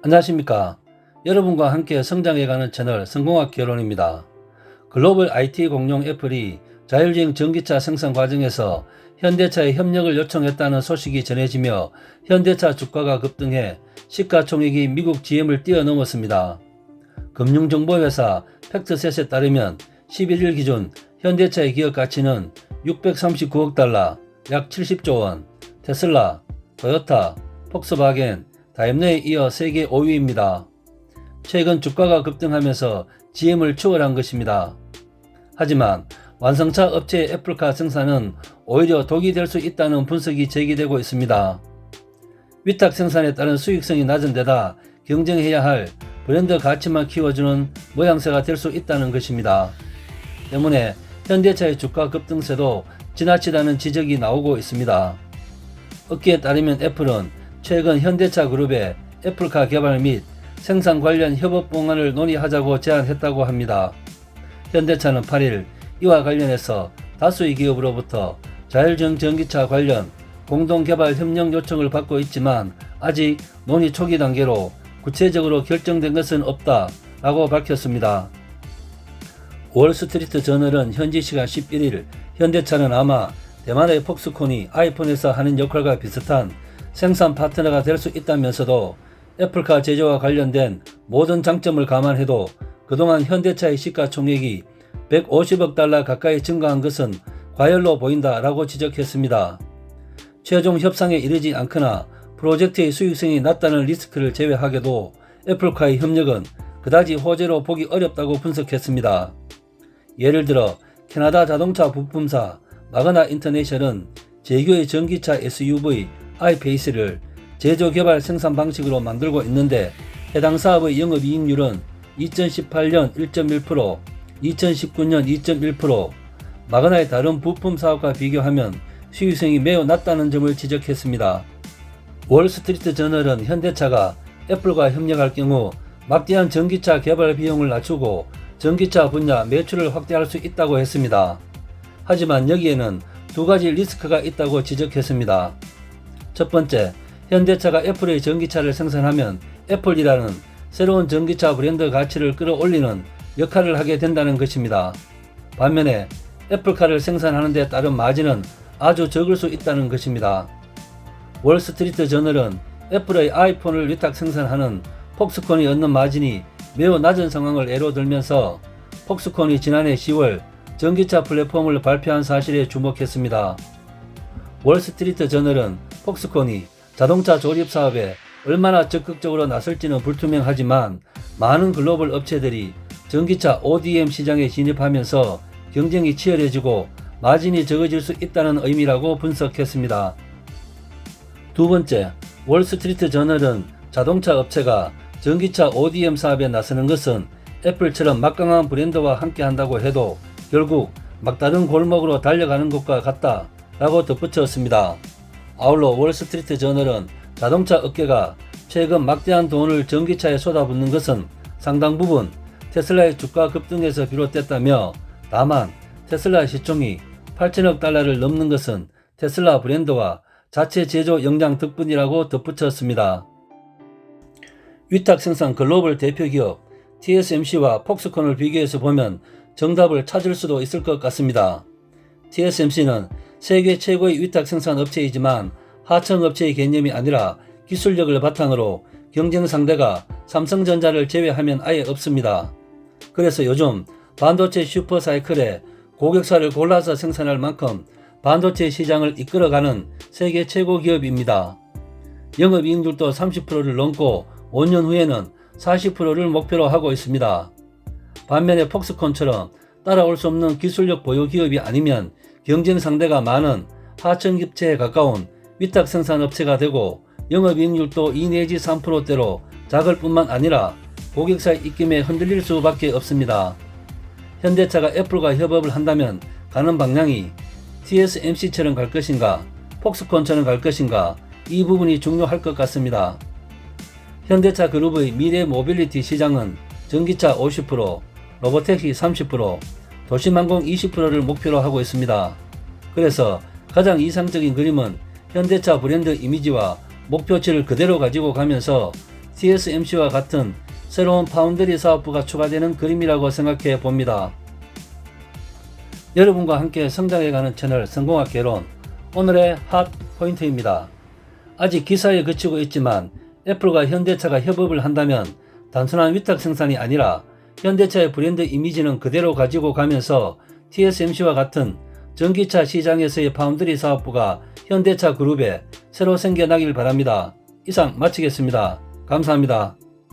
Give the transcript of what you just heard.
안녕하십니까. 여러분과 함께 성장해가는 채널 성공학 개론입니다. 글로벌 IT 공룡 애플이 자율주행 전기차 생산 과정에서 현대차에 협력을 요청했다는 소식이 전해지며 현대차 주가가 급등해 시가총액이 미국 GM을 뛰어넘었습니다. 금융정보회사 팩트셋에 따르면 11일 기준 현대차의 기업 가치는 639억 달러, 약 70조 원, 테슬라, 토요타, 폭스바겐, 다임러에 이어 세계 5위입니다. 최근 주가가 급등하면서 GM을 추월한 것입니다. 하지만 완성차 업체의 애플카 생산은 오히려 독이 될 수 있다는 분석이 제기되고 있습니다. 위탁 생산에 따른 수익성이 낮은 데다 경쟁해야 할 브랜드 가치만 키워주는 모양새가 될 수 있다는 것입니다. 때문에 현대차의 주가 급등세도 지나치다는 지적이 나오고 있습니다. 업계에 따르면 애플은 최근 현대차 그룹에 애플카 개발 및 생산 관련 협업 방안을 논의하자고 제안했다고 합니다. 현대차는 8일 이와 관련해서 다수의 기업으로부터 자율주행 전기차 관련 공동개발 협력 요청을 받고 있지만 아직 논의 초기 단계로 구체적으로 결정된 것은 없다라고 밝혔습니다. 월스트리트 저널은 현지 시간 11일 현대차는 아마 대만의 폭스콘이 아이폰에서 하는 역할과 비슷한 생산 파트너가 될 수 있다면서도 애플카 제조와 관련된 모든 장점을 감안해도 그동안 현대차의 시가총액이 150억 달러 가까이 증가한 것은 과열로 보인다라고 지적했습니다. 최종 협상에 이르지 않거나 프로젝트의 수익성이 낮다는 리스크를 제외하게도 애플카의 협력은 그다지 호재로 보기 어렵다고 분석했습니다. 예를 들어 캐나다 자동차 부품사 마그나 인터내셔널은 제규의 전기차 SUV iPace를 제조 개발 생산 방식으로 만들고 있는데 해당 사업의 영업이익률은 2018년 1.1%, 2019년 2.1%, 마그나의 다른 부품 사업과 비교하면 수익성이 매우 낮다는 점을 지적했습니다. 월스트리트 저널은 현대차가 애플과 협력할 경우 막대한 전기차 개발 비용을 낮추고 전기차 분야 매출을 확대할 수 있다고 했습니다. 하지만 여기에는 두 가지 리스크가 있다고 지적했습니다. 첫 번째, 현대차가 애플의 전기차를 생산하면 애플이라는 새로운 전기차 브랜드 가치를 끌어올리는 역할을 하게 된다는 것입니다. 반면에 애플카를 생산하는 데 따른 마진은 아주 적을 수 있다는 것입니다. 월스트리트 저널은 애플의 아이폰을 위탁 생산하는 폭스콘이 얻는 마진이 매우 낮은 상황을 예로 들면서 폭스콘이 지난해 10월 전기차 플랫폼을 발표한 사실에 주목했습니다. 월스트리트 저널은 폭스콘이 자동차 조립 사업에 얼마나 적극적으로 나설지는 불투명하지만 많은 글로벌 업체들이 전기차 ODM 시장에 진입하면서 경쟁이 치열해지고 마진이 적어질 수 있다는 의미라고 분석했습니다. 두 번째, 월스트리트 저널은 자동차 업체가 전기차 ODM 사업에 나서는 것은 애플처럼 막강한 브랜드와 함께한다고 해도 결국 막다른 골목으로 달려가는 것과 같다 라고 덧붙였습니다. 아울러 월스트리트 저널은 자동차 업계가 최근 막대한 돈을 전기차에 쏟아붓는 것은 상당 부분 테슬라의 주가 급등에서 비롯됐다며 다만 테슬라의 시총이 8천억 달러를 넘는 것은 테슬라 브랜드와 자체 제조 역량 덕분이라고 덧붙였습니다. 위탁 생산 글로벌 대표기업 TSMC와 폭스콘을 비교해서 보면 정답을 찾을 수도 있을 것 같습니다. TSMC는 세계 최고의 위탁 생산 업체이지만 하청 업체의 개념이 아니라 기술력을 바탕으로 경쟁 상대가 삼성전자를 제외하면 아예 없습니다. 그래서 요즘 반도체 슈퍼사이클에 고객사를 골라서 생산할 만큼 반도체 시장을 이끌어가는 세계 최고 기업입니다. 영업이익률도 30%를 넘고 5년 후에는 40%를 목표로 하고 있습니다. 반면에 폭스콘처럼 따라올 수 없는 기술력 보유 기업이 아니면 경쟁 상대가 많은 하청업체에 가까운 위탁 생산 업체가 되고 영업이익률도 2 내지 3%대로 작을 뿐만 아니라 고객사의 입김에 흔들릴 수밖에 없습니다. 현대차가 애플과 협업을 한다면 가는 방향이 TSMC처럼 갈 것인가, 폭스콘처럼 갈 것인가, 이 부분이 중요할 것 같습니다. 현대차 그룹의 미래 모빌리티 시장은 전기차 50%, 로보택시 30%, 도심항공 20%를 목표로 하고 있습니다. 그래서 가장 이상적인 그림은 현대차 브랜드 이미지와 목표치를 그대로 가지고 가면서 TSMC와 같은 새로운 파운드리 사업부가 추가되는 그림이라고 생각해 봅니다. 여러분과 함께 성장해가는 채널 성공학 개론, 오늘의 핫 포인트입니다. 아직 기사에 그치고 있지만 애플과 현대차가 협업을 한다면 단순한 위탁 생산이 아니라 현대차의 브랜드 이미지는 그대로 가지고 가면서 TSMC와 같은 전기차 시장에서의 파운드리 사업부가 현대차 그룹에 새로 생겨나길 바랍니다. 이상 마치겠습니다. 감사합니다.